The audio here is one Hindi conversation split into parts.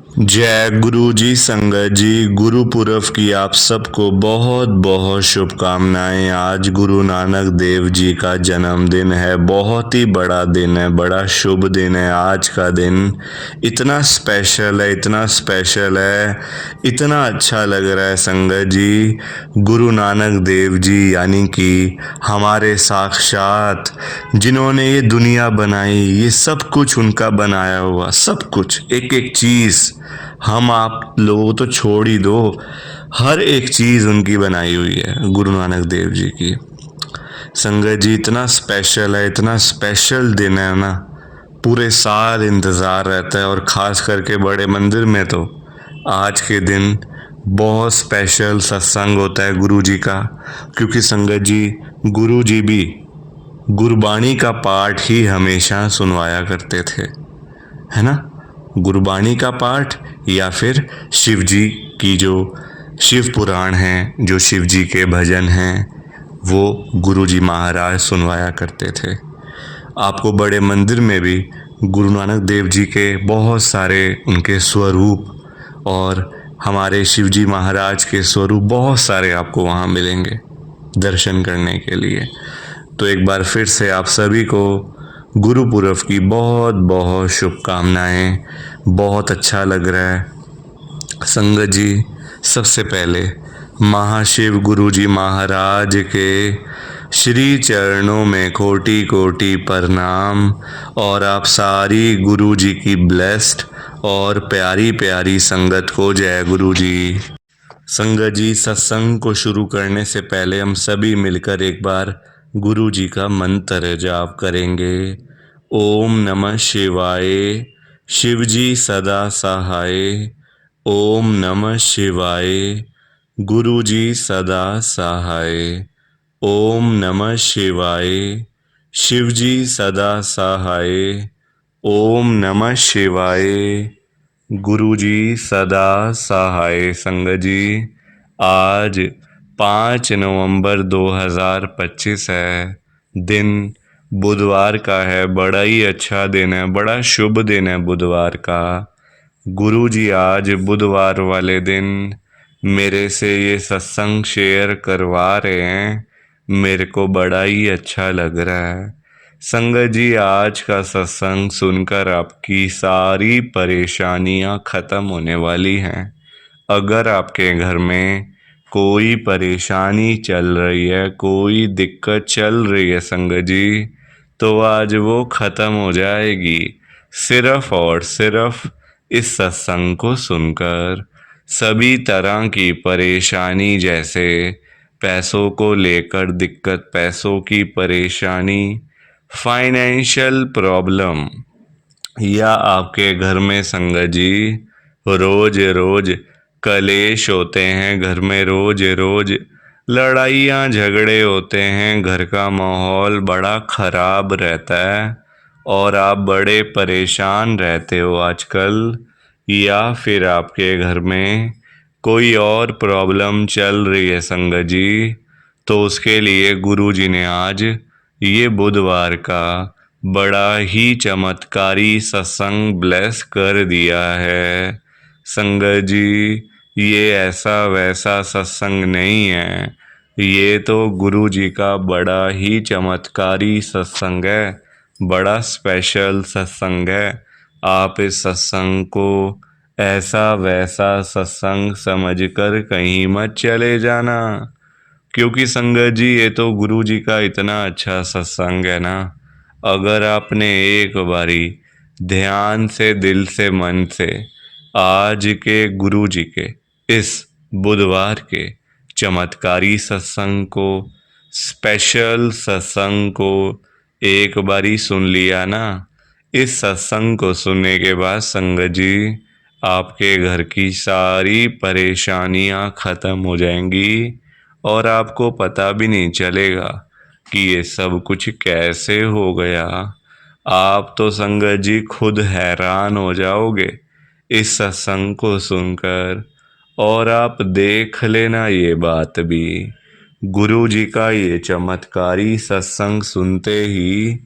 जय गुरु जी, संगत जी, गुरुपुरब की आप सबको बहुत बहुत शुभकामनाएं। आज गुरु नानक देव जी का जन्मदिन है। बहुत ही बड़ा दिन है, बड़ा शुभ दिन है। आज का दिन इतना स्पेशल है, इतना स्पेशल है, इतना अच्छा लग रहा है संगत जी। गुरु नानक देव जी यानी कि हमारे साक्षात, जिन्होंने ये दुनिया बनाई, ये सब कुछ उनका बनाया हुआ, सब कुछ, एक एक चीज़। हम आप लोगों तो छोड़ ही दो, हर एक चीज़ उनकी बनाई हुई है, गुरु नानक देव जी की। संगत जी, इतना स्पेशल है, इतना स्पेशल दिन है ना, पूरे साल इंतज़ार रहता है। और ख़ास करके बड़े मंदिर में तो आज के दिन बहुत स्पेशल सत्संग होता है गुरु जी का। क्योंकि संगत जी, गुरु जी भी गुरबाणी का पाठ ही हमेशा सुनवाया करते थे, है ना। गुरबाणी का पाठ या फिर शिव जी की जो शिव पुराण हैं, जो शिव जी के भजन हैं, वो गुरु जी महाराज सुनवाया करते थे। आपको बड़े मंदिर में भी गुरु नानक देव जी के बहुत सारे उनके स्वरूप और हमारे शिव जी महाराज के स्वरूप बहुत सारे आपको वहाँ मिलेंगे दर्शन करने के लिए। तो एक बार फिर से आप सभी को गुरुपुरब की बहुत बहुत शुभकामनाएं। बहुत अच्छा लग रहा है संगत जी। सबसे पहले महाशिव गुरु जी महाराज के श्री चरणों में कोटि कोटि प्रणाम। और आप सारी गुरु जी की ब्लेस्ड और प्यारी प्यारी संगत को जय गुरु जी। संगत जी, सत्संग को शुरू करने से पहले हम सभी मिलकर एक बार गुरु जी का मंत्र जाप करेंगे। ओम नमः शिवाय, शिव जी सदा सहाय। ओम नमः शिवाय, गुरु जी सदा सहाय। ओम नमः शिवाय, शिव जी सदा सहाय। ओम नमः शिवाय, गुरु जी सदा सहाय। संगत जी, आज 5 नवंबर 2025 है, दिन बुधवार का है। बड़ा ही अच्छा दिन है, बड़ा शुभ दिन है बुधवार का। गुरु जी आज बुधवार वाले दिन मेरे से ये सत्संग शेयर करवा रहे हैं। मेरे को बड़ा ही अच्छा लग रहा है। संगत जी, आज का सत्संग सुनकर आपकी सारी परेशानियां खत्म होने वाली हैं। अगर आपके घर में कोई परेशानी चल रही है, कोई दिक्कत चल रही है संगत जी, तो आज वो खत्म हो जाएगी सिर्फ और सिर्फ इस सत्संग को सुनकर। सभी तरह की परेशानी, जैसे पैसों को लेकर दिक्कत, पैसों की परेशानी, फाइनेंशियल प्रॉब्लम, या आपके घर में संगत जी रोज रोज कलेश होते हैं, घर में रोज रोज लड़ाइयाँ झगड़े होते हैं, घर का माहौल बड़ा खराब रहता है और आप बड़े परेशान रहते हो आजकल, या फिर आपके घर में कोई और प्रॉब्लम चल रही है संगत जी, तो उसके लिए गुरु जी ने आज ये बुधवार का बड़ा ही चमत्कारी सत्संग ब्लेस कर दिया है। संगत जी, ये ऐसा वैसा सत्संग नहीं है, ये तो गुरु जी का बड़ा ही चमत्कारी सत्संग है, बड़ा स्पेशल सत्संग है। आप इस सत्संग को ऐसा वैसा सत्संग समझकर कहीं मत चले जाना। क्योंकि संगत जी, ये तो गुरु जी का इतना अच्छा सत्संग है ना, अगर आपने एक बारी ध्यान से, दिल से, मन से आज के गुरु जी के इस बुधवार के चमत्कारी सत्संग को, स्पेशल सत्संग को एक बारी सुन लिया ना, इस सत्संग को सुनने के बाद संगत जी आपके घर की सारी परेशानियां खत्म हो जाएंगी और आपको पता भी नहीं चलेगा कि ये सब कुछ कैसे हो गया। आप तो संगत जी खुद हैरान हो जाओगे इस सत्संग को सुनकर। और आप देख लेना ये बात भी, गुरु जी का ये चमत्कारी सत्संग सुनते ही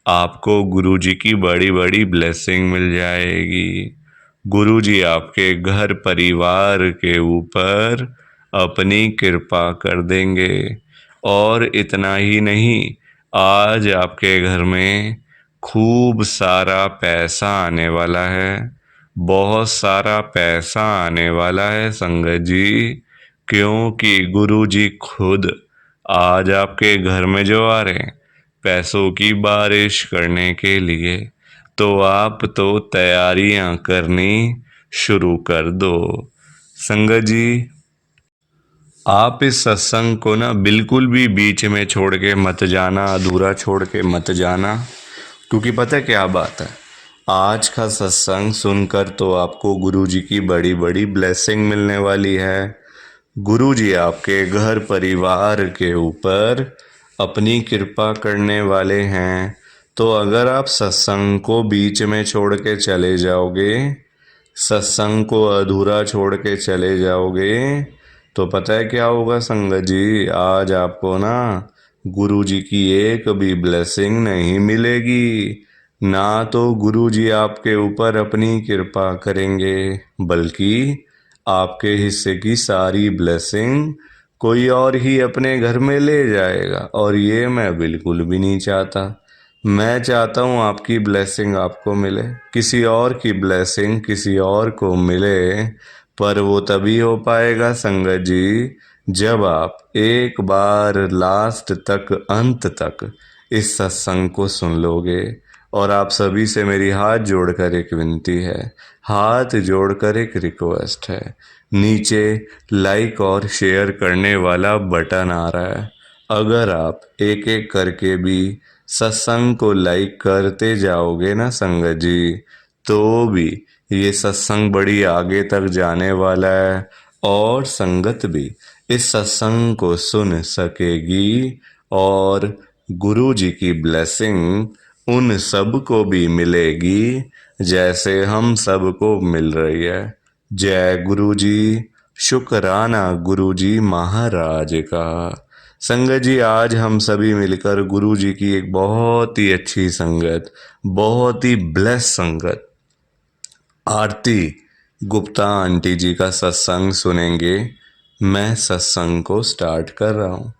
आपको गुरु जी की बड़ी बड़ी ब्लेसिंग मिल जाएगी। गुरुजी आपके घर परिवार के ऊपर अपनी कृपा कर देंगे। और इतना ही नहीं, आज आपके घर में खूब सारा पैसा आने वाला है, बहुत सारा पैसा आने वाला है संगत जी, क्योंकि गुरुजी खुद आज आपके घर में जो आ रहे हैं पैसों की बारिश करने के लिए। तो आप तो तैयारियां करनी शुरू कर दो। संगत जी, आप इस सत्संग को ना बिल्कुल भी बीच में छोड़ के मत जाना, अधूरा छोड़ के मत जाना, क्योंकि पता है क्या बात है, आज का सत्संग सुनकर तो आपको गुरुजी की बड़ी बड़ी ब्लेसिंग मिलने वाली है। गुरुजी आपके घर परिवार के ऊपर अपनी कृपा करने वाले हैं। तो अगर आप सत्संग को बीच में छोड़ के चले जाओगे, सत्संग को अधूरा छोड़ के चले जाओगे, तो पता है क्या होगा संगत जी, आज आपको ना गुरुजी की एक भी ब्लेसिंग नहीं मिलेगी। ना तो गुरुजी आपके ऊपर अपनी कृपा करेंगे, बल्कि आपके हिस्से की सारी ब्लेसिंग कोई और ही अपने घर में ले जाएगा। और ये मैं बिल्कुल भी नहीं चाहता। मैं चाहता हूँ आपकी ब्लेसिंग आपको मिले, किसी और की ब्लेसिंग किसी और को मिले, पर वो तभी हो पाएगा संगत जी, जब आप एक बार लास्ट तक, अंत तक इस सत्संग को सुन लोगे। और आप सभी से मेरी हाथ जोड़कर एक विनती है, हाथ जोड़कर एक रिक्वेस्ट है, नीचे लाइक और शेयर करने वाला बटन आ रहा है, अगर आप एक एक करके भी सत्संग को लाइक करते जाओगे ना संगत जी, तो भी ये सत्संग बड़ी आगे तक जाने वाला है और संगत भी इस सत्संग को सुन सकेगी और गुरु जी की ब्लेसिंग उन सब को भी मिलेगी जैसे हम सब को मिल रही है। जय गुरु जी, शुक्राना गुरु जी महाराज का। संगत जी, आज हम सभी मिलकर गुरु जी की एक बहुत ही अच्छी संगत, बहुत ही ब्लेस संगत आरती गुप्ता आंटी जी का सत्संग सुनेंगे। मैं सत्संग को स्टार्ट कर रहा हूँ।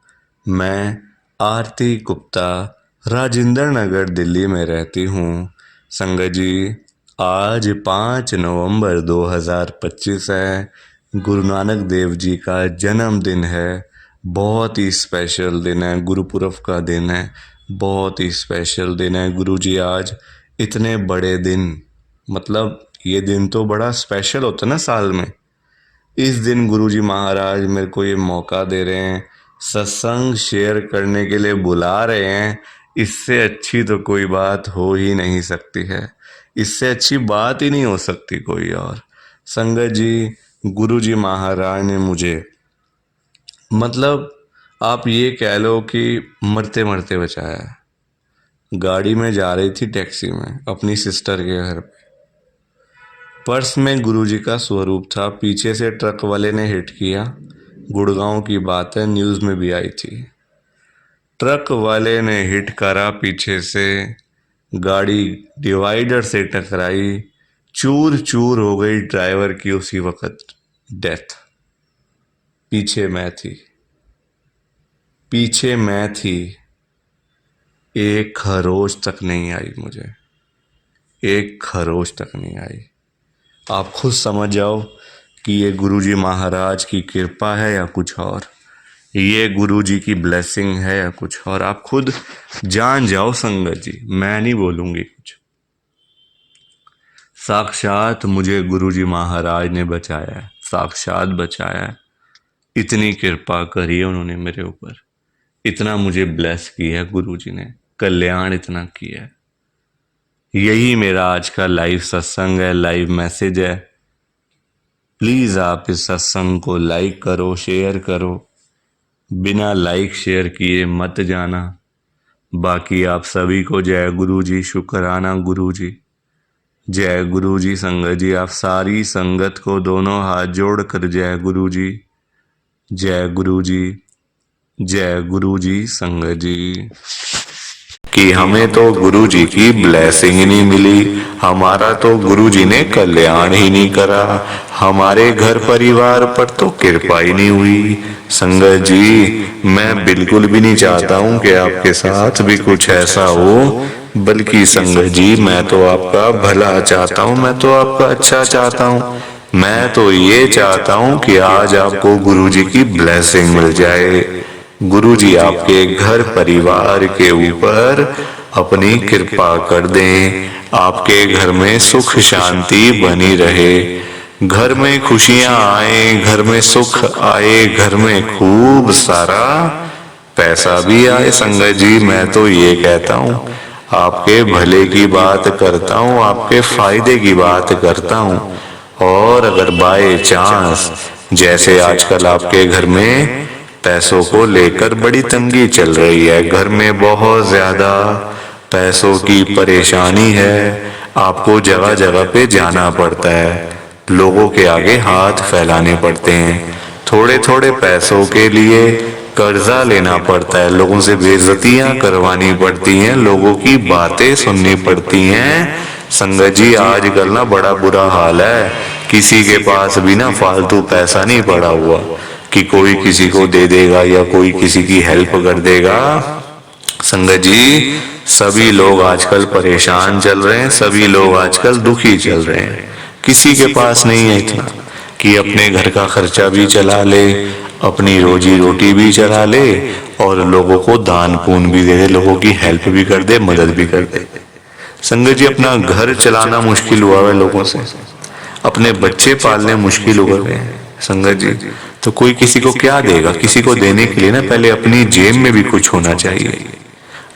मैं आरती गुप्ता राजेंद्र नगर दिल्ली में रहती हूँ। संगत जी, आज 5 नवंबर 2025 है, गुरु नानक देव जी का जन्मदिन है। बहुत ही स्पेशल दिन है, गुरुपुरब का दिन है, बहुत ही स्पेशल दिन है। गुरु जी आज इतने बड़े दिन, मतलब ये दिन तो बड़ा स्पेशल होता है ना साल में, इस दिन गुरुजी महाराज मेरे को ये मौका दे रहे हैं, सत्संग शेयर करने के लिए बुला रहे हैं। इससे अच्छी तो कोई बात हो ही नहीं सकती है, इससे अच्छी बात ही नहीं हो सकती कोई और। संगत जी, गुरुजी महाराज ने मुझे, मतलब आप ये कह लो कि मरते मरते बचाया है। गाड़ी में जा रही थी टैक्सी में अपनी सिस्टर के घर पे, पर्स में गुरुजी का स्वरूप था, पीछे से ट्रक वाले ने हिट किया। गुड़गांव की बात है, न्यूज़ में भी आई थी। ट्रक वाले ने हिट करा पीछे से, गाड़ी डिवाइडर से टकराई, चूर चूर हो गई ड्राइवर की उसी वक्त डेथ। पीछे मैं थी, पीछे मैं थी, एक खरोच तक नहीं आई मुझे, एक खरोच तक नहीं आई। आप खुद समझ जाओ कि ये गुरुजी महाराज की कृपा है या कुछ और, ये गुरुजी की ब्लेसिंग है या कुछ और। आप खुद जान जाओ संगत जी, मैं नहीं बोलूँगी कुछ। साक्षात मुझे गुरुजी महाराज ने बचाया है, साक्षात बचाया है। इतनी कृपा करी है उन्होंने मेरे ऊपर, इतना मुझे ब्लेस किया है गुरुजी ने, कल्याण इतना किया है। यही मेरा आज का लाइव सत्संग है, लाइव मैसेज है। प्लीज़ आप इस सत्संग को लाइक करो, शेयर करो, बिना लाइक शेयर किए मत जाना। बाकी आप सभी को जय गुरु जी, शुक्राना गुरु जी, जय गुरु जी। संगत जी, आप सारी संगत को दोनों हाथ जोड़कर जय गुरु जी, जय गुरु जी, जय गुरु जी। संगत जी, कि हमें तो गुरुजी की ब्लेसिंग ही नहीं मिली, हमारा तो गुरुजी ने कल्याण ही नहीं करा, हमारे घर परिवार पर तो कृपा ही नहीं हुई। संगत जी, मैं बिल्कुल भी नहीं चाहता हूँ कि आपके साथ भी कुछ ऐसा हो, बल्कि संगत जी मैं तो आपका भला चाहता हूँ, मैं तो आपका अच्छा चाहता हूँ। मैं तो ये चाहता हूँ कि आज आपको गुरुजी की ब्लेसिंग मिल जाए, गुरुजी आपके घर परिवार के ऊपर अपनी कृपा कर दें, आपके घर में सुख शांति बनी रहे, घर में खुशियां आए, घर में सुख आए, घर में खूब सारा पैसा भी आए। संगत जी मैं तो ये कहता हूँ, आपके भले की बात करता हूँ, आपके फायदे की बात करता हूँ। और अगर बाय चांस जैसे आजकल आपके घर में पैसों को लेकर बड़ी तंगी चल रही है, घर में बहुत ज्यादा पैसों की परेशानी है, आपको जगह जगह पे जाना पड़ता है, लोगों के आगे हाथ फैलाने पड़ते हैं, थोड़े थोड़े पैसों के लिए कर्जा लेना पड़ता है, लोगों से बेइज्जतियां करवानी पड़ती हैं, लोगों की बातें सुननी पड़ती हैं। संगत जी आजकल ना बड़ा बुरा हाल है, किसी के पास भी ना फालतू पैसा नहीं पड़ा हुआ कि कोई किसी को दे देगा या कोई किसी की हेल्प कर देगा। संगत जी सभी लोग आजकल परेशान चल रहे हैं, सभी लोग आजकल दुखी चल रहे हैं, किसी के पास नहीं है इतना कि अपने घर का खर्चा भी चला ले, अपनी रोजी रोटी भी चला ले और लोगों को दान पुण्य भी दे दे, लोगों की हेल्प भी कर दे, मदद भी कर दे। संगत जी अपना घर चलाना मुश्किल हुआ है लोगों से, अपने बच्चे पालने मुश्किल हो गए हैं। संगत जी तो कोई किसी को क्या देगा, किसी को देने के लिए ना पहले अपनी जेब में भी कुछ होना चाहिए।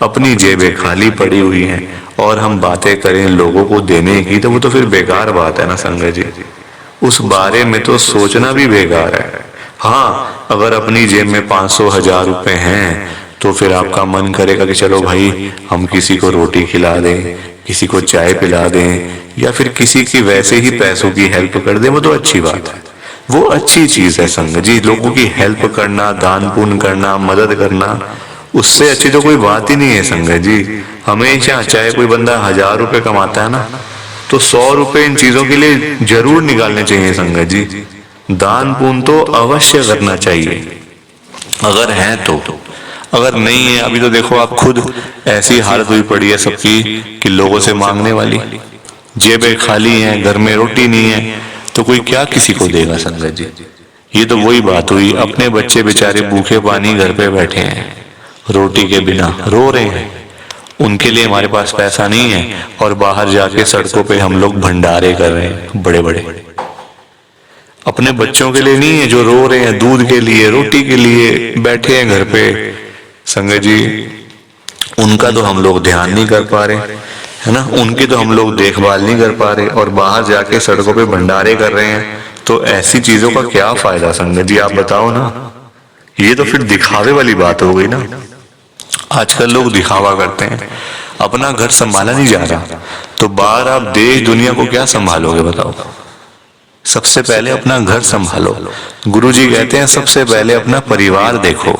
अपनी जेबें खाली पड़ी हुई हैं और हम बातें करें लोगों को देने की, तो वो तो फिर बेकार बात है ना संगत जी, उस बारे में तो सोचना भी बेकार है। हाँ अगर अपनी जेब में 500-1000 रुपए हैं तो फिर आपका मन करेगा कि चलो भाई हम किसी को रोटी खिला दें, किसी को चाय पिला दें या फिर किसी की वैसे ही पैसों की हेल्प कर दें, वो तो अच्छी बात है, वो अच्छी चीज है संगत जी। लोगों की हेल्प करना, दान पुण्य करना, मदद करना, उससे अच्छी तो कोई बात ही नहीं है संगत जी। हमेशा चाहे कोई बंदा 1000 रुपए कमाता है ना, तो 100 रुपए इन चीजों के लिए जरूर निकालने चाहिए संगत जी। दान पुण्य तो अवश्य करना चाहिए अगर है तो, अगर नहीं है अभी तो देखो आप खुद ऐसी हालत हुई पड़ी है सबकी कि लोगों से मांगने वाली, जेबें खाली हैं, घर में रोटी नहीं है, तो कोई क्या किसी को देगा संगत जी। ये तो वही बात हुई, अपने बच्चे बेचारे भूखे पानी घर पे बैठे हैं, रोटी के बिना रो रहे हैं, उनके लिए हमारे पास पैसा नहीं है और बाहर जाके सड़कों पे हम लोग भंडारे कर रहे हैं बड़े बड़े। अपने बच्चों के लिए नहीं है जो रो रहे हैं, दूध के लिए, रोटी के लिए बैठे हैं घर पे। संगत जी उनका तो हम लोग ध्यान नहीं कर पा रहे है ना, उनकी तो हम लोग देखभाल नहीं कर पा रहे और बाहर जाके सड़कों पे भंडारे कर रहे हैं, तो ऐसी चीजों का क्या फायदा संगत जी आप बताओ ना। ये तो फिर दिखावे वाली बात हो गई ना। आजकल लोग दिखावा करते हैं, अपना घर संभाला नहीं जा रहा तो बाहर आप देश दुनिया को क्या संभालोगे बताओ। सबसे पहले अपना घर संभालो। गुरुजी कहते हैं सबसे पहले अपना परिवार देखो,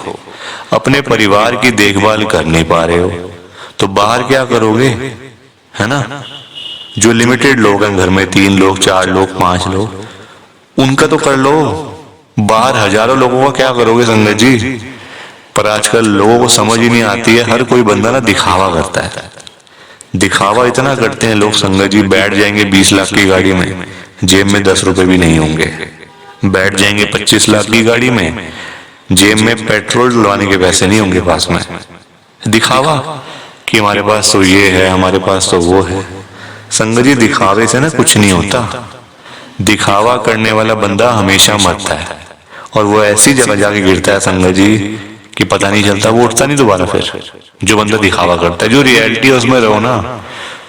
अपने परिवार की देखभाल कर नहीं पा रहे हो तो बाहर क्या करोगे, है ना। जो लिमिटेड लोग हैं घर में, 3 लोग 4 लोग 5 लोग, उनका तो कर लो, बाहर हजारों लोगों का क्या करोगे संगत जी। पर आजकल लोगों को समझ ही नहीं आती है, हर कोई बंदा ना दिखावा करता है, दिखावा इतना करते हैं लोग संगत जी, बैठ जाएंगे 20 लाख की गाड़ी में, जेब में 10 रुपए भी नहीं होंगे, बैठ जाएंगे 25 लाख की गाड़ी में, जेब में पेट्रोल डलवाने के पैसे नहीं होंगे पास में। दिखावा कि हमारे पास तो ये है, हमारे पास तो वो है। संगत जी दिखावे से ना कुछ नहीं होता, दिखावा करने वाला बंदा हमेशा मरता है और वो ऐसी जगह जाके गिरता है संगत जी कि पता नहीं चलता, वो उठता नहीं दोबारा फिर। जो बंदा दिखावा करता है, जो रियलिटी है उसमें रहो ना,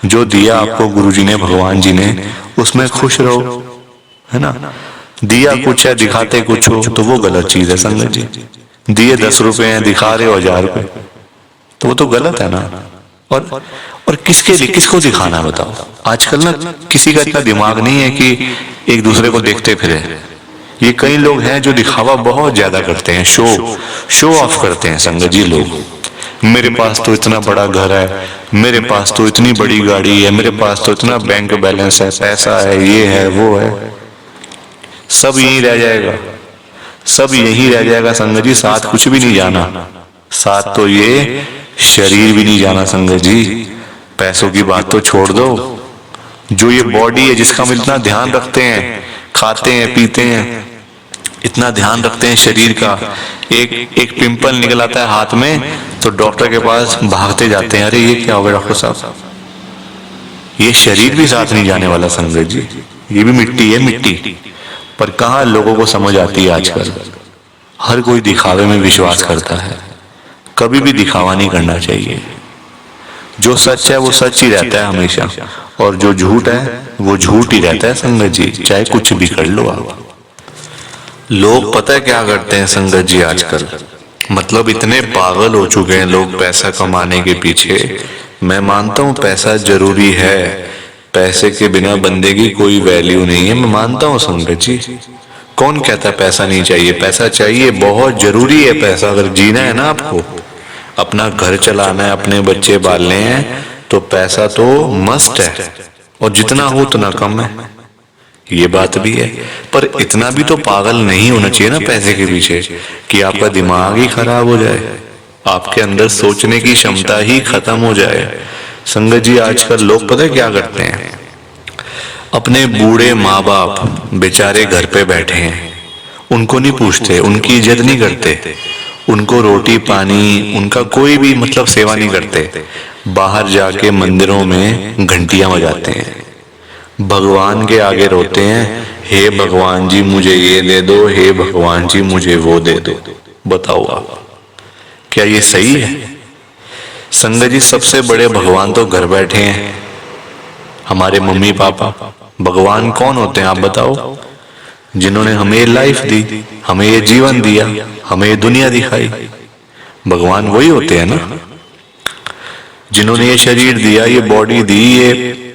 जो दिया आपको गुरुजी ने, भगवान जी ने, उसमें खुश रहो, है ना। दिया कुछ है, दिखाते कुछ हो तो वो गलत चीज है संगत जी। दिए 10 रुपए हैं, दिखा रहे हो 1000 रुपए, तो वो तो गलत है ना। और किसके लिए, किसको दिखाना बताओ। आजकल ना किसी का इतना दिमाग नहीं है कि एक दूसरे को देखते फिरे। ये कई लोग हैं जो दिखावा बहुत ज्यादा करते हैं, शो ऑफ करते हैं संगत जी लोग। मेरे पास तो इतना बड़ा घर है, मेरे पास तो इतनी बड़ी गाड़ी है, मेरे पास तो इतना बैंक बैलेंस है, पैसा है, ये है वो है। सब यहीं रह जाएगा, सब यहीं रह जाएगा संगत जी, साथ कुछ भी नहीं जाना। साथ तो ये शरीर भी नहीं जाना संगत जी। पैसों की बात तो छोड़ दो, जो ये बॉडी है जिसका हम इतना ध्यान रखते हैं, खाते हैं पीते हैं, इतना ध्यान रखते हैं शरीर का, एक पिंपल निकल आता है हाथ में तो डॉक्टर के पास भागते जाते हैं, अरे ये क्या हो गया डॉक्टर साहब। ये शरीर भी साथ नहीं जाने वाला संगत जी, ये भी मिट्टी है मिट्टी। पर कहाँ लोगों को समझ आती है आजकल, हर कोई दिखावे में विश्वास करता है। कभी भी दिखावा नहीं करना चाहिए। जो सच है वो सच ही रहता है हमेशा, और जो झूठ है वो झूठ ही रहता है संगत जी, चाहे कुछ भी कर लो आप। लोग पता है क्या करते हैं संगत जी आजकल, मतलब इतने पागल हो चुके हैं लोग पैसा कमाने के पीछे। मैं मानता हूँ पैसा जरूरी है, पैसे के बिना बंदे की कोई वैल्यू नहीं है, मैं मानता हूँ संगत जी। कौन कहता है पैसा नहीं चाहिए? पैसा चाहिए, बहुत जरूरी है पैसा। अगर जीना है ना आपको, अपना घर चलाना है, अपने बच्चे पालने हैं, तो पैसा तो मस्ट है, और जितना हो उतना कम है, ये बात भी है। पर इतना भी तो पागल नहीं होना चाहिए ना पैसे के पीछे कि आपका दिमाग ही खराब हो जाए, आपके अंदर सोचने की क्षमता ही खत्म हो जाए। संगत जी आजकल लोग पता है क्या करते हैं, अपने बूढ़े माँ बाप बेचारे घर पे बैठे हैं, उनको नहीं पूछते, उनकी इज्जत नहीं करते, उनको रोटी पानी उनका कोई भी मतलब सेवा नहीं करते। बाहर जाके मंदिरों में घंटियां बजाते हैं, भगवान के आगे रोते हैं, हे भगवान जी मुझे ये दे दो, हे भगवान जी मुझे वो दे दो। बताओ आप, क्या ये सही है? संगत जी सबसे बड़े भगवान तो घर बैठे हैं, हमारे मम्मी पापा। भगवान कौन होते हैं आप बताओ? जिन्होंने हमें लाइफ दी, हमें ये जीवन दिया, हमें ये दुनिया दिखाई, भगवान वही होते हैं ना। जिन्होंने ये शरीर दिया, ये बॉडी दी, ये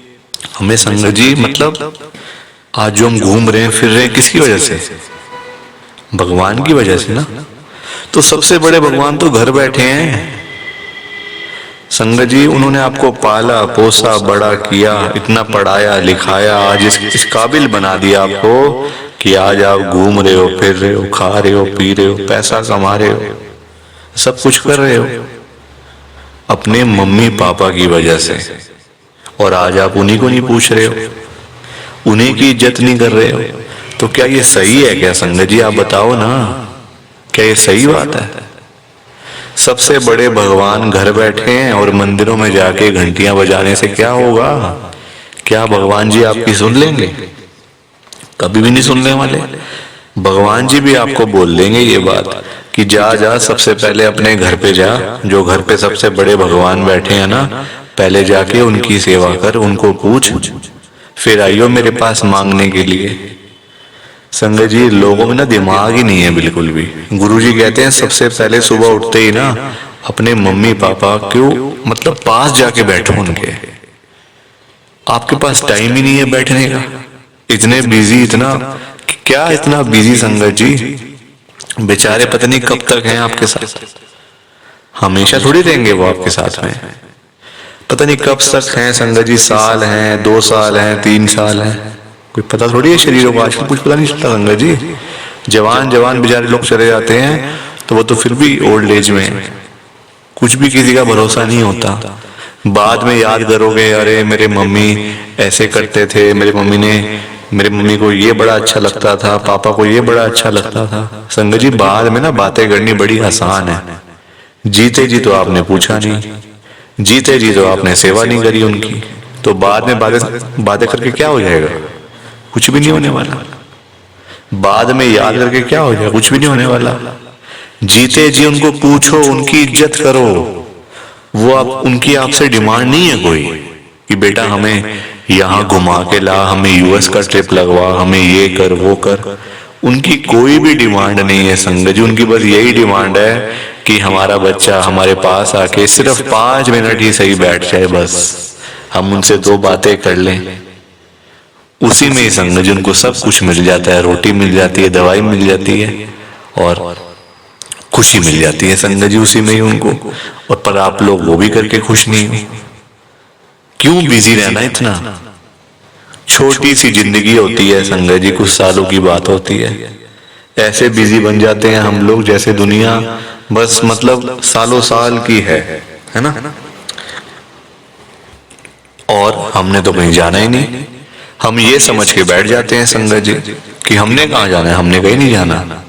हमें संगत जी मतलब आज जो हम घूम रहे हैं फिर रहे हैं किसकी वजह से? भगवान की वजह से ना। तो सबसे बड़े भगवान तो घर बैठे हैं संगत जी। उन्होंने आपको पाला पोसा बड़ा किया, इतना पढ़ाया लिखाया, आज इस काबिल बना दिया आपको कि आज आप घूम रहे हो, फिर रहे हो, खा रहे हो, पी रहे हो, पैसा कमा रहे हो, सब कुछ कर रहे हो अपने मम्मी पापा की वजह से। और आज आप उन्हीं को नहीं पूछ रहे हो, उन्हीं की इज्जत नहीं कर रहे हो। तो क्या ये सही है क्या संगत जी? आप बताओ ना, क्या ये सही बात है? सबसे बड़े भगवान घर बैठे हैं और मंदिरों में जाके घंटियां बजाने से क्या होगा? क्या भगवान जी आपकी सुन लेंगे? कभी भी नहीं सुनने वाले। भगवान जी भी आपको बोल देंगे ये बात कि जा जा सबसे पहले अपने घर पे जा, जो घर पे सबसे बड़े भगवान बैठे हैं ना, पहले जाके उनकी सेवा कर, उनको पूछ, फिर आइयो मेरे पास मांगने के लिए। संगत जी लोगों में ना दिमाग ही नहीं है बिल्कुल भी। गुरुजी कहते हैं सबसे पहले सुबह उठते ही ना अपने मम्मी पापा क्यों मतलब पास जाके बैठो उनके। आपके पास टाइम ही नहीं है बैठने का, इतने बिजी, इतना क्या इतना बिजी संगत जी। बेचारे पता नहीं कब तक हैं आपके साथ, हमेशा थोड़ी रहेंगे वो आपके साथ में, पता नहीं कब तक हैं संगत जी। साल हैं, 2 साल हैं, 3 साल हैं, कोई पता थोड़ी है शरीरों को। आजकल कुछ पता नहीं चलता संगत जी। जवान जवान बेचारे लोग चले जाते हैं तो वो तो फिर भी ओल्ड एज में, कुछ भी किसी का भरोसा नहीं होता। बाद में याद करोगे, अरे मेरे मम्मी ऐसे करते थे, मेरे मम्मी को ये बड़ा अच्छा लगता था, पापा को ये बड़ा अच्छा लगता था। संगत जी बाद में ना बातें करनी बड़ी आसान है, जीते जी तो आपने पूछा नहीं, जीते जी तो आपने सेवा नहीं करी उनकी, तो बाद में बातें करके क्या हो जाएगा? कुछ भी नहीं होने वाला। बाद में याद करके क्या हो जाएगा? कुछ भी नहीं होने वाला। जीते जी उनको पूछो, उनकी इज्जत करो। वो आप उनकी आपसे डिमांड नहीं है कोई कि बेटा हमें यहाँ घुमा के ला, हमें यूएस का ट्रिप लगवा, हमें ये कर वो कर। उनकी कोई भी डिमांड नहीं है संगत जी। उनकी बस यही डिमांड है कि हमारा बच्चा हमारे पास आके सिर्फ 5 मिनट ही सही बैठ जाए, बस हम उनसे 2 बातें कर लें। उसी में ही संगत जी उनको सब कुछ मिल जाता है, रोटी मिल जाती है, दवाई मिल जाती है, और खुशी मिल जाती है संगत जी उसी में ही उनको। और पर आप लोग वो भी करके खुश नहीं हो। क्यों बिजी रहना इतना? छोटी सी जिंदगी होती है संगत जी, कुछ सालों की बात होती है। ऐसे बिजी बन जाते हैं हम लोग जैसे दुनिया बस मतलब सालों साल की है ना। और हमने तो कहीं जाना ही नहीं। हम ये समझ के बैठ जाते हैं संगत जी कि हमने कहाँ जाना है, हमने कहीं नहीं जाना।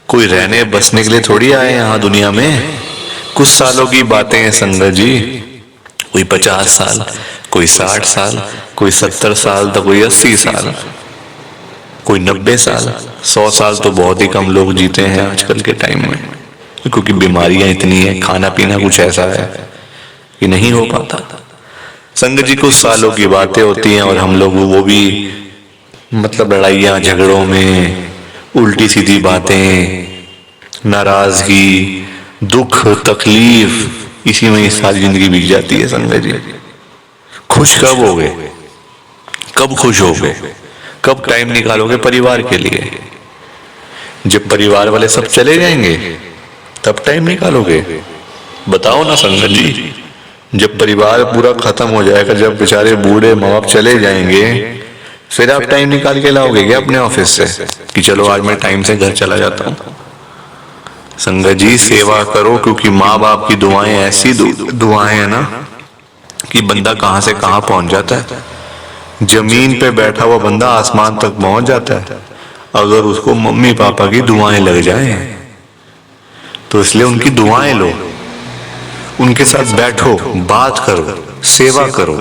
कोई रहने बसने के लिए थोड़ी आए यहाँ दुनिया में। कुछ सालों की बातें हैं संगत जी, कोई 50 साल, कोई 60 साल, कोई 70 साल, तो कोई 80 साल, कोई 90 साल। 100 साल तो बहुत ही कम लोग जीते हैं आजकल के टाइम में, क्योंकि बीमारियां इतनी है, खाना पीना कुछ ऐसा है कि नहीं हो पाता। संगत जी कुछ सालों की बातें होती हैं और हम लोग वो भी मतलब लड़ाइयाँ झगड़ों में, उल्टी सीधी बातें, नाराजगी, दुख, तकलीफ, इसी में सारी जिंदगी बीत जाती है संगत जी। खुश कब होगे? कब खुश होगे? कब टाइम निकालोगे परिवार के लिए? जब परिवार वाले सब चले जाएंगे तब टाइम निकालोगे? बताओ ना संगत जी। जब परिवार पूरा खत्म हो जाएगा, जब बेचारे बूढ़े माँ बाप चले जाएंगे, फिर आप टाइम निकाल के लाओगे क्या अपने ऑफिस से कि चलो आज मैं टाइम से घर चला जाता हूँ? संगत जी सेवा करो, क्योंकि माँ बाप की दुआएं ऐसी दुआएं है ना कि बंदा कहाँ से कहाँ पहुंच जाता है। जमीन पे बैठा हुआ बंदा आसमान तक पहुंच जाता है अगर उसको मम्मी पापा की दुआएं लग जाएं। तो इसलिए उनकी दुआएं लो, उनके साथ बैठो, बात करो, सेवा करो,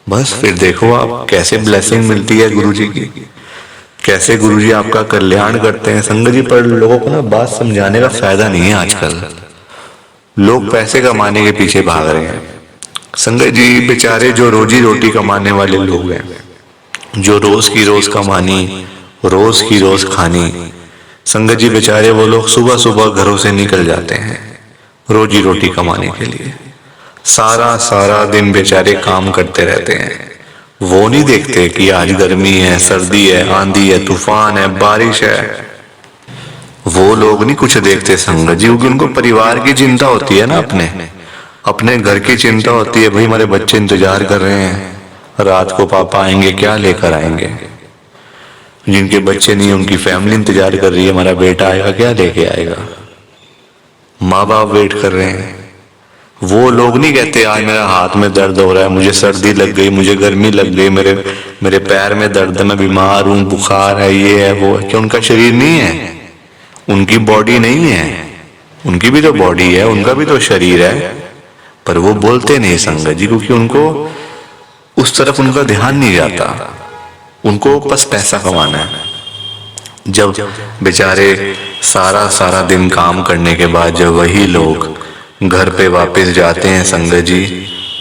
बस फिर देखो आप कैसे ब्लेसिंग मिलती है गुरुजी की, कैसे गुरुजी आपका कल्याण करते हैं। संगत जी पर लोगों को ना बात समझाने का फायदा नहीं है आजकल। लोग पैसे कमाने के पीछे भाग रहे हैं। संगत जी बेचारे जो रोजी रोटी कमाने वाले लोग हैं, जो रोज की रोज कमानी, रोज की रोज खानी, संगत जी बेचारे वो लोग सुबह सुबह घरों से निकल जाते हैं रोजी रोटी कमाने के लिए। सारा सारा दिन बेचारे काम करते रहते हैं। वो नहीं देखते कि आज गर्मी है, सर्दी है, आंधी है, तूफान है, बारिश है। वो लोग नहीं कुछ देखते संगत जी, क्योंकि उनको परिवार की चिंता होती है ना, अपने घर की चिंता होती है। भाई हमारे बच्चे इंतजार कर रहे हैं रात को पापा आएंगे, क्या लेकर आएंगे। जिनके बच्चे नहीं उनकी फैमिली इंतजार कर रही है, हमारा बेटा आएगा क्या लेके आएगा। माँ बाप वेट कर रहे हैं। वो लोग नहीं कहते आज मेरा हाथ में दर्द हो रहा है, मुझे सर्दी लग गई, मुझे गर्मी लग गई, मेरे पैर में दर्द है, मैं बीमार हूँ, बुखार है, ये है वो है। क्या उनका शरीर नहीं है? उनकी बॉडी नहीं है? उनकी भी तो बॉडी है, उनका भी तो शरीर है, पर वो बोलते नहीं संगत जी, क्योंकि उनको उस तरफ उनका ध्यान नहीं जाता। उनको बस पैसा कमाना है। जब बेचारे सारा सारा दिन काम करने के बाद जब वही लोग घर पे वापस जाते हैं संगत जी,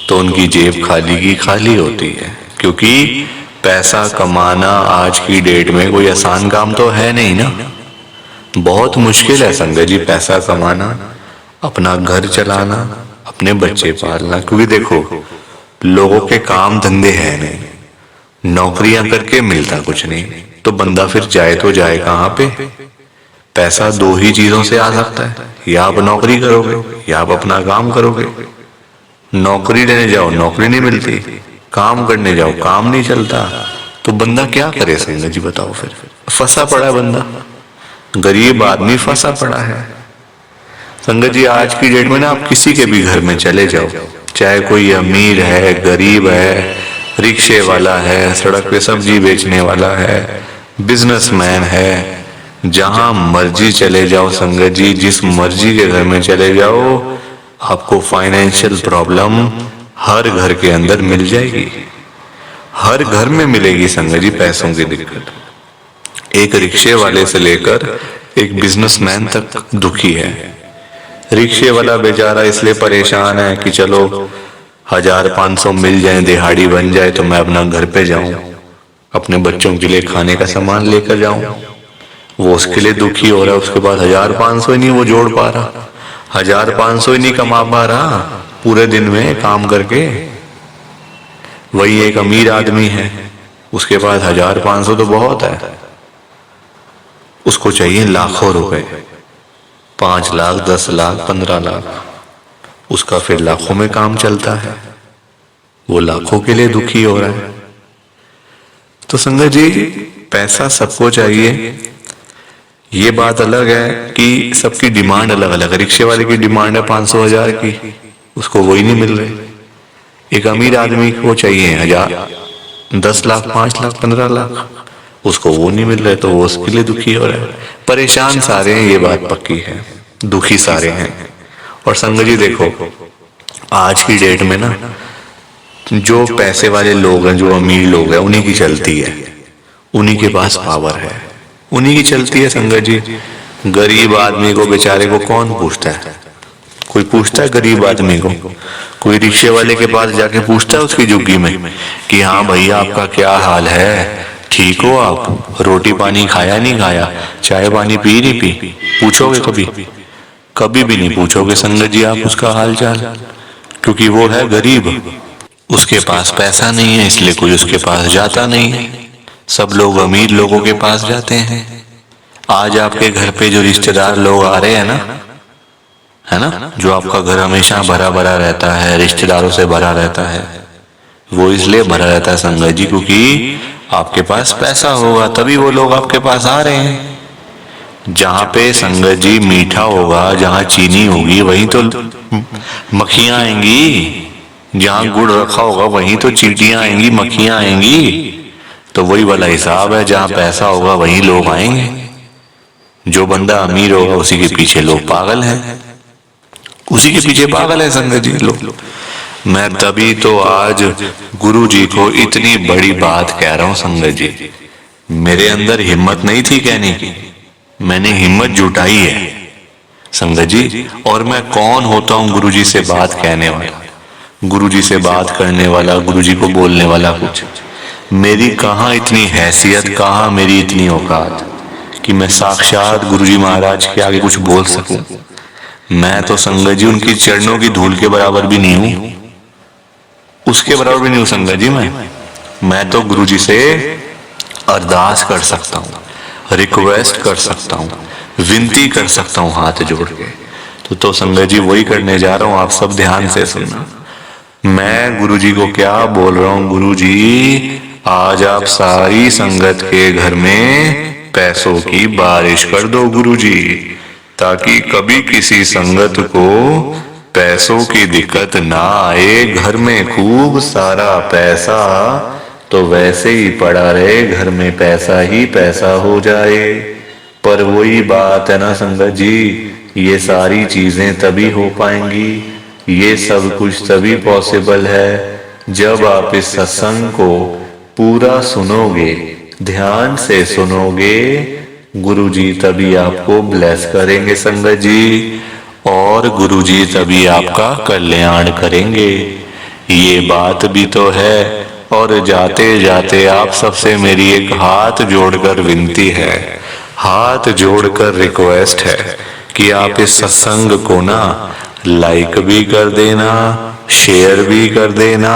तो उनकी जेब खाली की खाली होती है। क्योंकि पैसा कमाना आज की डेट में कोई आसान काम तो है नहीं ना, बहुत मुश्किल है संगत जी पैसा कमाना, अपना घर चलाना, अपने बच्चे पालना। क्योंकि देखो लोगों के काम धंधे है नहीं, नौकरियां करके मिलता कुछ नहीं, तो बंदा फिर जाए तो जाए कहाँ पे। पैसा दो ही चीजों से आ सकता है, या आप नौकरी करोगे या आप अपना काम करोगे। नौकरी लेने जाओ नौकरी नहीं मिलती, काम करने जाओ काम नहीं चलता, तो बंदा क्या करे संगत जी बताओ। फिर फंसा पड़ा है बंदा, गरीब आदमी फंसा पड़ा है संगत जी। आज की डेट में ना आप किसी के भी घर में चले जाओ, चाहे कोई अमीर है, गरीब है, रिक्शे वाला है, सड़क पे सब्जी बेचने वाला है, बिजनेसमैन है, जहां मर्जी चले जाओ संगत जी, जिस मर्जी के घर में चले जाओ, आपको फाइनेंशियल प्रॉब्लम हर घर के अंदर मिल जाएगी। हर घर में मिलेगी संगत जी पैसों की दिक्कत। एक रिक्शे वाले से लेकर एक बिजनेसमैन तक दुखी है। रिक्शे वाला बेचारा इसलिए परेशान है कि चलो 1500 मिल जाए, दिहाड़ी बन जाए, तो मैं अपना घर पे जाऊं, अपने बच्चों के लिए खाने का सामान लेकर जाऊं। वो उसके लिए दुखी हो रहा है। उसके बाद 1500 ही नहीं वो जोड़ पा रहा, 1500 ही नहीं कमा पा रहा पूरे दिन में काम करके। वही एक अमीर आदमी है, उसके पास 1500 तो बहुत है, उसको चाहिए लाखों रुपए, 5 लाख, 10 लाख, 15 लाख, उसका फिर लाखों में काम चलता है, वो लाखों के लिए दुखी हो रहा है। तो संगत जी, पैसा सबको चाहिए, ये बात अलग है कि सबकी डिमांड अलग अलग है। रिक्शे वाले की डिमांड है 500,000 की, उसको वही नहीं मिल रही। एक अमीर आदमी को चाहिए 1000, 10 लाख, 5 लाख, 15 लाख, उसको वो नहीं मिल रहे, तो वो उसके लिए दुखी हो रहा है। परेशान सारे हैं, ये बात पक्की है, दुखी सारे हैं। और संगत जी देखो, आज की डेट में ना, जो पैसे वाले लोग हैं, जो अमीर लोग हैं, उन्हीं की चलती है, उन्हीं के पास पावर है, उन्हीं की चलती है संगत जी। गरीब आदमी को, बेचारे को कौन पूछता है? कोई पूछता है गरीब आदमी को? कोई रिक्शे वाले के पास जाके पूछता है उसकी झुग्गी में कि हाँ भैया आपका क्या हाल है, ठीक हो आप, रोटी पानी खाया नहीं खाया, चाय पानी पी नहीं पी? पूछोगे कभी? कभी भी नहीं पूछोगे संगत जी आप उसका हाल चाल, क्योंकि वो है गरीब, उसके पास पैसा नहीं है, इसलिए कोई उसके पास जाता नहीं है। सब लोग अमीर लोगों के पास जाते हैं। आज आपके घर पे जो रिश्तेदार लोग आ रहे हैं ना, है ना, जो आपका घर हमेशा भरा भरा रहता है, रिश्तेदारों से भरा रहता है, वो इसलिए भरा रहता है संगत जी क्योंकि आपके पास पैसा होगा, तभी वो लोग आपके पास आ रहे हैं। जहां पे संगत जी मीठा होगा, जहां चीनी होगी, वहीं तो मक्खियां आएंगी। जहां गुड़ रखा होगा वहीं तो चींटियां आएंगी, मक्खियां आएंगी। तो वही वाला हिसाब है, जहां पैसा होगा वहीं लोग आएंगे। जो बंदा अमीर होगा उसी के पीछे लोग पागल हैं, उसी के पीछे पागल है संगत जी लोग। मैं तभी तो आज गुरु जी को इतनी बड़ी बात कह रहा हूं संगत जी। मेरे अंदर हिम्मत नहीं थी कहने की, मैंने हिम्मत जुटाई है संगत जी। और मैं कौन होता हूं गुरु जी से बात कहने वाला, गुरु जी से बात करने वाला, गुरु जी को बोलने वाला? कुछ मेरी कहाँ इतनी हैसियत, कहाँ मेरी इतनी औकात कि मैं साक्षात गुरु जी महाराज के आगे कुछ बोल सकूं। मैं तो संगत जी उनकी चरणों की धूल के बराबर भी नहीं हूं, उसके बराबर भी नहीं हूं संगत जी। मैं तो गुरु जी से अरदास कर सकता हूं, रिक्वेस्ट कर सकता हूं, विनती कर सकता हूं हाथ जोड़ के। तो संगत जी वही करने जा रहा हूं, आप सब ध्यान से सुनना। मैं गुरु जी को क्या बोल रहा हूं? गुरु जी, आज आप सारी संगत के घर में पैसों की बारिश कर दो गुरु जी, ताकि कभी किसी संगत को पैसों की दिक्कत ना आए। घर में खूब सारा पैसा तो वैसे ही पड़ा रहे, घर में पैसा ही पैसा हो जाए। पर वही बात है ना संगत जी, ये सारी चीजें तभी हो पाएंगी, ये सब कुछ तभी पॉसिबल है जब आप इस सत्संग को पूरा सुनोगे, ध्यान से सुनोगे। गुरु जी तभी आपको ब्लेस करेंगे संगत जी, और गुरु जी तभी आपका कल्याण करेंगे। ये बात भी तो है। और जाते जाते आप सबसे मेरी एक हाथ जोड़कर विनती है, हाथ जोड़कर रिक्वेस्ट है कि आप इस सत्संग को ना लाइक भी कर देना, शेयर भी कर देना।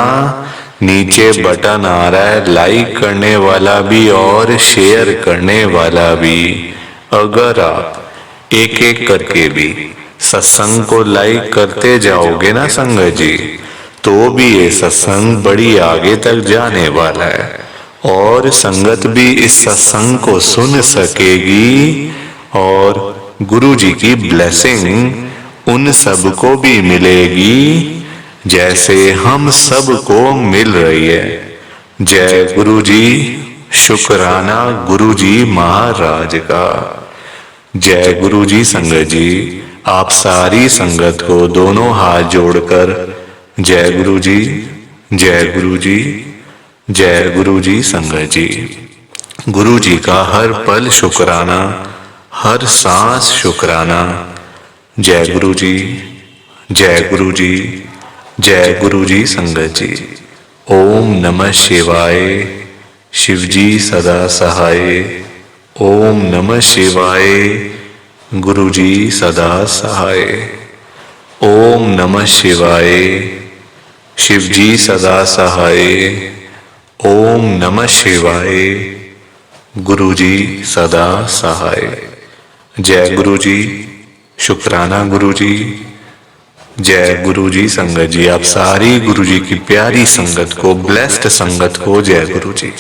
नीचे बटन आ रहा है लाइक करने वाला भी और शेयर करने वाला भी। अगर आप एक एक करके भी सत्संग को लाइक करते जाओगे ना संगत जी, तो भी ये सत्संग बड़ी आगे तक जाने वाला है, और संगत भी इस सत्संग को सुन सकेगी, और गुरु जी की ब्लेसिंग उन सबको भी मिलेगी जैसे हम सबको मिल रही है। जय गुरु जी, शुक्राना गुरु जी महाराज का। जय गुरु जी संगत जी। आप सारी संगत को दोनों हाथ जोड़कर जय गुरु जी, जय गुरु जी, जय गुरु जी संगत जी। गुरु जी का हर पल शुक्राना, हर सांस शुक्राना। जय गुरु जी, जय गुरु जी, जय गुरु जी संगत जी। ओम नमः शिवाय। शिव जी सदा सहाय। ओम नमः शिवाय। गुरु जी सदा सहाय। ओम नमः शिवाय। शिव जी सदा सहाय। ओम नमः शिवाय। गुरु जी सदा सहाय। जय गुरु जी, शुक्राना गुरु जी। जय गुरु जी संगत जी। आप सारी गुरु जी की प्यारी संगत को, ब्लेस्ड संगत को जय गुरु जी।